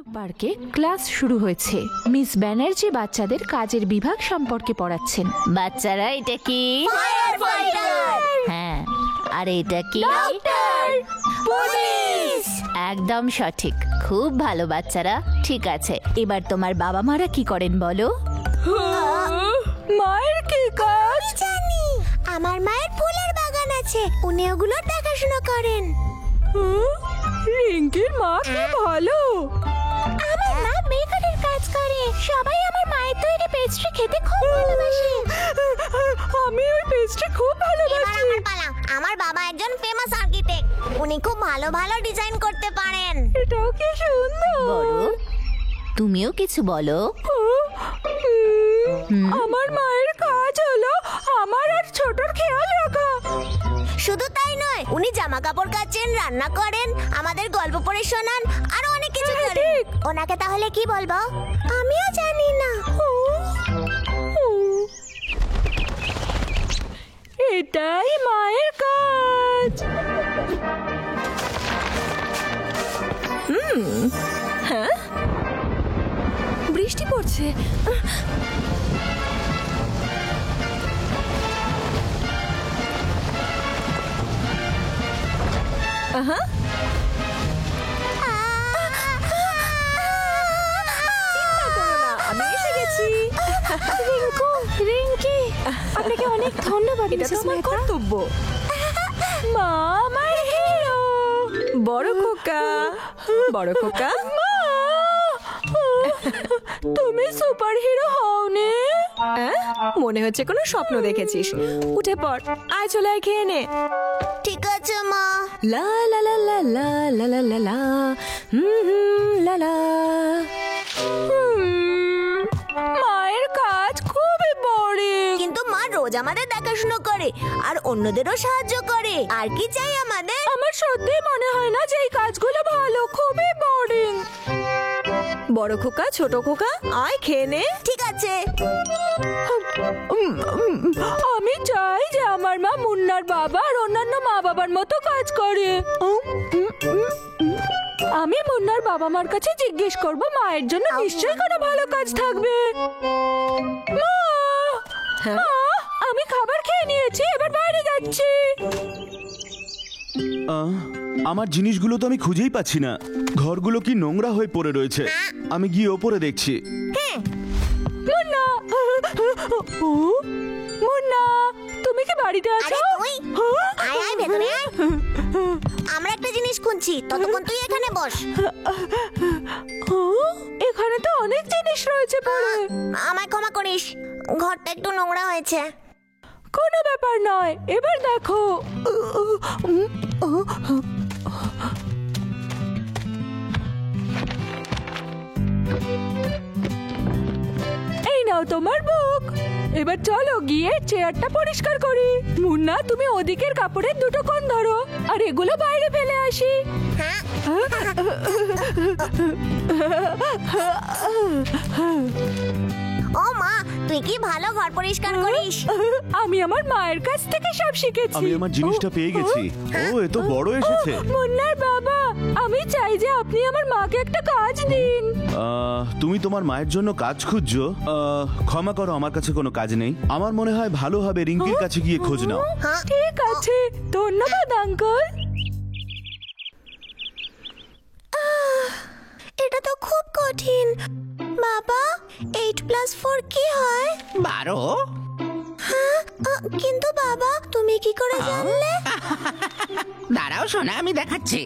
পার্কে ক্লাস শুরু হয়েছে। মিস ব্যানার্জি বাচ্চাদের কাজের বিভাগ সম্পর্কে পড়াচ্ছেন। বাচ্চারা, এটা কি? Fire fighter. হ্যাঁ, আর এটা কি? Doctor, police. একদম সঠিক, খুব ভালো বাচ্চারা। ঠিক আছে, এবার তোমার বাবা মারা কি করেন বলো? মায়ের কি কাজ? জানি, আমার মায়ের ফুলের বাগান আছে, উনি ওগুলোর দেখাশোনা করেন। রিঙ্কির মা কি ভালো। আমার মা বেকারের কাজ করে। সবাই আমার মায়ের তৈরি পেস্ট্রি খেতে খুব ভালোবাসে। আমি ওই পেস্ট্রি খুব ভালোবাসি। আমার বাবা একজন ফেমাস আর্কিটেক্ট, উনি খুব ভালো ভালো ডিজাইন করতে পারেন। এটাও কি সুন্দর। বলো, তুমিও কিছু বলো। আমার মায়ের কাজ হলো আমার আর ছোটর খেয়াল রাখা। শুধু তাই নয়, উনি জামা কাপড় কাচেন, রান্না করেন, আমাদের গল্প পড়ে শোনান, আরো অনেক কিছু করেন। ওনাকে তাহলে কি বলবো? আমিও জানি না। এটাই মায়ের কাজ। হ্যাঁ, বৃষ্টি পড়ছে। আমি এসে গেছি। রিঙ্কি, আপনাকে অনেক ধন্যবাদ। এটা তো আমার কর্তব্য। মা আমার হিরো। বড় খোকা, বড় খোকা। মা, তুমি সুপার হিরো হওনি? মনে হচ্ছে কোনো স্বপ্ন দেখেছিস। উঠে পড়, আয় চলে আয়, খেয়ে নে। ঠিক আছে মা। লা লা লা লা লা লা লা লা লা লা লা। মায়ের কাজ খুবই বোরিং। কিন্তু মা রোজ আমাদের দেখাশোনা করে আর অন্যদেরও সাহায্য করে। আর কি চাই আমাদের? আমার সত্যি মনে হয় না যে এই কাজগুলো ভালো, খুবই বোরিং। বড় খোকা, ছোট খোকা, আয় খেয়ে নে। ঠিক আছে। আমি চাই যে আমার মা মুন্নার বাবা আর অন্যান্য মা বাবার মতো কাজ করে। আমি মুন্নার বাবা মার কাছে জিজ্ঞেস করব, মায়ের জন্য নিশ্চয়ই কোনো ভালো কাজ থাকবে। মা, মা, আমি খাবার খেয়ে নিয়েছি, এবার বাইরে যাচ্ছি। আমার জিনিসগুলো তো আমি খুঁজেই পাচ্ছি না। ঘরগুলো কি নোংরা হয়ে পড়ে রয়েছে। আমি গিয়ে ওপরে দেখছি। মুন্না, মুন্না, তুমি কি বাড়িতে আছো? আরে তুই আয় আয় ভেতরে আয়। আমরা একটা জিনিস খুঁজছি, ততক্ষণ তুই এখানে বস। এখানে তো অনেক জিনিস রয়েছে পড়ে। আমায় ক্ষমা করিস, ঘরটা একটু নোংরা হয়েছে। কোনো ব্যাপার নয়, এবার দেখো। এই নাও তোমার বুক। এবার চলো গিয়ে চেয়ারটা পরিষ্কার করি। মুন্না, তুমি ওদিকের কাপড়ের দুটো কোণ ধরো আর এগুলো বাইরে ফেলে আসি। হ্যাঁ, ও মা, তুই কি ভালো ঘর পরিষ্কার করিস। আমি আমার মায়ের কাছ থেকে সব শিখেছি। আমি আমার জিনিসটা পেয়ে গেছি। ও, এ তো বড় এসেছে। মুন্নার বাবা, আমি চাই যে আপনি আমার মাকে একটা কাজ দিন। তুমি তোমার মায়ের জন্য কাজ খুঁজছো? ক্ষমা করো, আমার কাছে কোনো কাজ নেই। আমার মনে হয় ভালো হবে রিঙ্কির কাছে গিয়ে খোঁজ নাও। ঠিক আছে, ধন্যবাদ আঙ্কেল। এটা তো খুব কঠিন। বাবা, 8+4 কি হয়? 12। কিন্তু বাবা, তুমি কি করে জানলে? দাঁড়াও শোনা, আমি দেখাচ্ছি।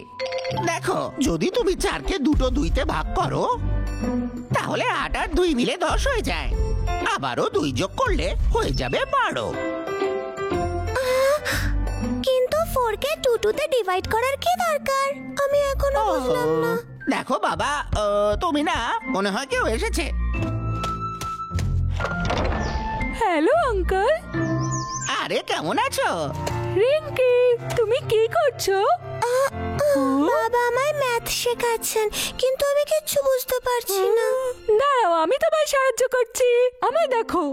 দেখো, যদি তুমি 4কে দুটো 2তে ভাগ করো, তাহলে 8 আর 2 মিলে 10 হয়ে যায়। আবারও 2 যোগ করলে হয়ে যাবে 12। কিন্তু 4কে 2তে ডিভাইড করার কি দরকার? আমি এখনো বুঝলাম না। দেখো বাবা, তুমি না, মনে হয় কেউ এসেছে। Hello uncle. আরে কেমন আছো? রিঙ্কি, তুমি কি করছো? বাবা আমায় ম্যাথ শেখাচ্ছেন, কিন্তু আমি কিচ্ছু বুঝতে পারছি না। দাঁড়াও, আমি তোমায় সাহায্য করছি। আমায় দেখো,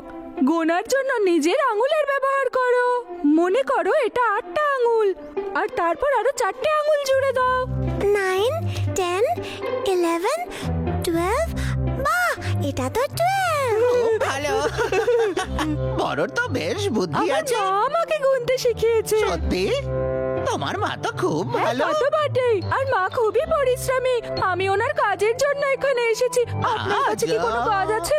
গোনার জন্য নিজের আঙুলের ব্যবহার করো। মনে করো এটা 8টা আঙুল, আর তারপর আরো 4টে আঙুল জুড়ে দাও। 9, 10, 11, এটা তো 12। খুব ভালো। বড় তো বেশ বুদ্ধি আমার আছে। মা আমাকে গুনতে শিখিয়েছে। সত্যি তোমার মা তো খুব ভালো। তা তো বটেই। আর মা খুবই পরিশ্রমী। আমি ওনার কাজের জন্য এখানে এসেছি। আপনার কাছে কি কোনো কাজ আছে?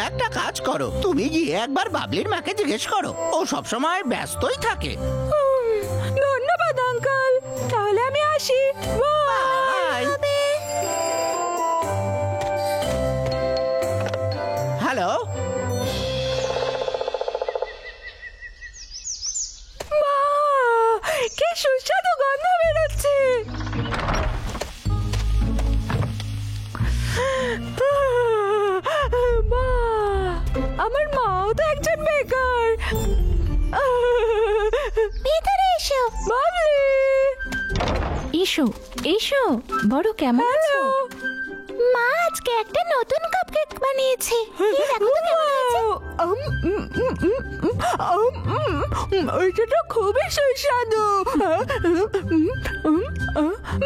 একটা কাজ করো, তুমি গিয়ে একবার বাবলির মাকে জিজ্ঞেস করো, ও সবসময় ব্যস্তই থাকে। ধন্যবাদ আঙ্কেল, তাহলে আমি আসি। বাই। হ্যালো, বাহ, কি সুস্বাদু গন্ধ বেরোচ্ছে। বাহ, আমার মাও তো একজন বেকার। ভিতরে এসো। বাবলি, এসো এসো, বড় কেমন আছো? মা আজকে একটা নতুন কাপকেক বানিয়েছে। এই দেখো তো কেমন হয়েছে। এটা তো খুবই সুস্বাদু।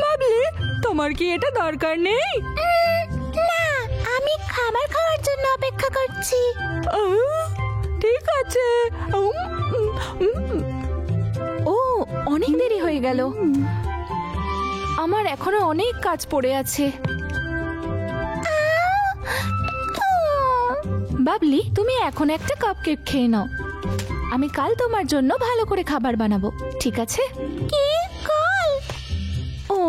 বাবলি, তোমার কি এটা দরকার নেই? না, আমি খাবার খাওয়ার জন্য অপেক্ষা করছি। ঠিক আছে। ও, অনেক দেরি হয়ে গেল। আমার এখনো অনেক কাজ পড়ে আছে। বাবলি, তুমি এখন একটা কাপকেক খেয়ে নাও। আমি কাল তোমার জন্য ভালো করে খাবার বানাবো, ঠিক আছে? কি কল? ও,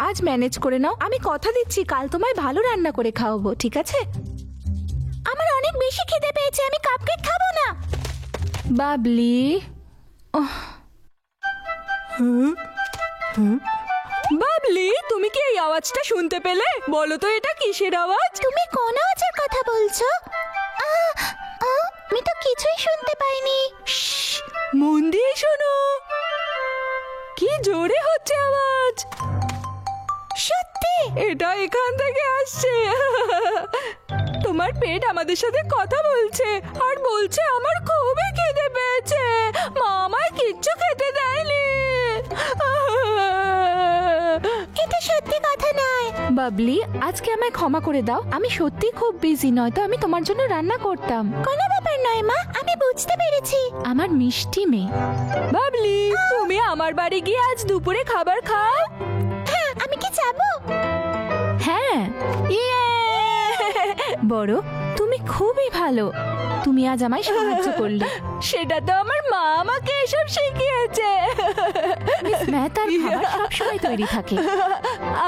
আজ ম্যানেজ করে নাও। আমি কথা দিচ্ছি কাল তোমায় ভালো রান্না করে খাওয়াবো, ঠিক আছে? আমার অনেক বেশি খিদে পেয়েছে, আমি কাপকেক খাবো না। বাবলি, বাবলি, তুমি কি এই আওয়াজটা শুনতে পেলে? বলো তো এটা কিসের আওয়াজ? তুমি কোন আওয়াজের কথা বলছো? আমি তো কিছুই শুনতে পাইনি। মন দিয়ে শোনো, কি জোরে হচ্ছে আওয়াজ। সত্যি? এটা এখান থেকে আসছে। তোমার পেট আমাদের সাথে কথা বলছে আর বলছে আমার খুবই খিদে পেয়েছে, মা আমায় কিচ্ছু খেতে দেয়নি। এটা সত্যি কথা নয়। বাবলি, আজকে আমায় ক্ষমা করে দাও। আমি সত্যি খুব বিজি, নয়তো আমি তোমার জন্য রান্না করতাম। কোনো ব্যাপার নয় মা, আমি বুঝতে পেরেছি। আমার মিষ্টি মেয়ে। বাবলি, তুমি আমার বাড়ি গিয়ে আজ দুপুরে খাবার খাও। হ্যাঁ, আমি কি যাবো? হ্যাঁ, বড়, তুমি খুবই ভালো। তুমি আজ আমায় সাহায্য করলে। সেটা তো আমার মা আমাকে এসব শিখিয়েছে। মিস মেহতার খাবার সবসময় তৈরি থাকে।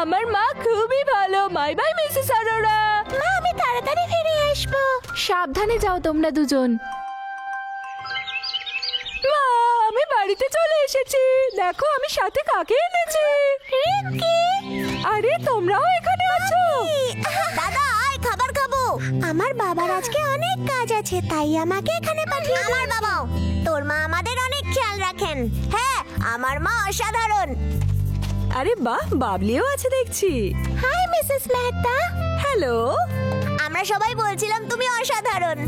আমার মা খুবই ভালো। Bye bye Mrs Arora. মা, আমি তাড়াতাড়ি ফিরে আসবো। সাবধানে যাও তোমরা দুজন। মা, আমি বাড়িতে চলে এসেছি। দেখো আমি সাথে কাকে এনেছি। রিঙ্কি! আরে, তোমরাও এখানে আছো? দাদা, আয় খাবার খাবো। আমার বাবার আজকে অনেক কাজ আছে, তাই আমাকে এখানে পাঠিয়ে আমার বাবাও। তোর মা আমাদের অনেক খেয়াল রাখেন। হ্যাঁ, আমার মা অসাধারণ। আরে বাহ, বাবলিও আছে দেখছি। Hi Mrs Mehta. হ্যালো। আমরা সবাই বলছিলাম তুমি অসাধারণ।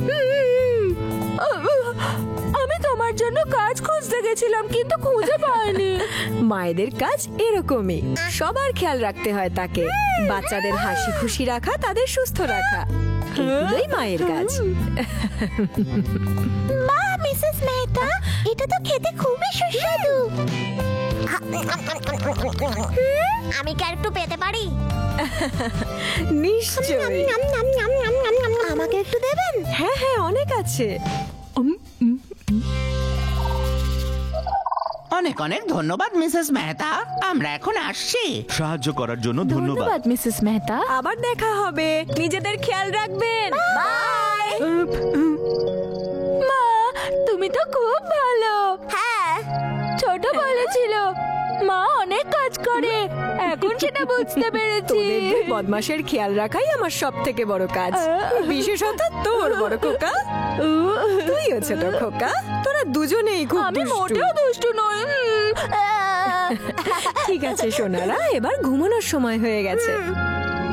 আমি তোমার জন্য কাজ খুঁজতে গেছিলাম, কিন্তু খুঁজে পাইনি। মায়েদের কাজ এরকমই, সবার খেয়াল রাখতে হয় তাকে। বাচ্চাদের হাসি খুশি রাখা, তাদের সুস্থ রাখা, এগুলোই মায়ের কাজ। মা, মিসেস মেহতা, এটা তো খেতে খুবই সুস্বাদু। আমি কি আর একটু পেতে পারি? নিশ্চয়ই। আমাকে একটু দেবেন? হ্যাঁ হ্যাঁ, অনেক আছে। অনেক অনেক ধন্যবাদ মিসেস মেহতা, আমরা এখন আসছি। সাহায্য করার জন্য ধন্যবাদ। ধন্যবাদ মিসেস মেহতা। আবার দেখা হবে। নিজেদের খেয়াল রাখবেন। বাই। মা, তুমি তো খুব ভালো। হ্যাঁ, ছোট বলেছিল মা অনেক কাজ করে, এখন সেটা বুঝতে পেরেছি। বদমাশের খেয়াল রাখাই আমার সব থেকে বড় কাজ, বিশেষত তোর বড় খোকা। তুইও ছোট খোকা, তোরা দুজনেই খুব আমি দুষ্টু। মোটেও দুষ্টু নই। ঠিক আছে সোনারা, এবার ঘুমানোর সময় হয়ে গেছে।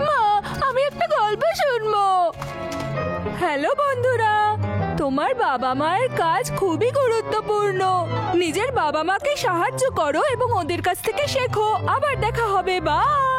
মা, আমি একটা গল্প শুনবো। হ্যালো বন্ধুরা, তোমার বাবা মায়ের কাজ খুবই গুরুত্বপূর্ণ। নিজের বাবা মাকে সাহায্য করো এবং ওদের কাছ থেকে শেখো। আবার দেখা হবে, বাই।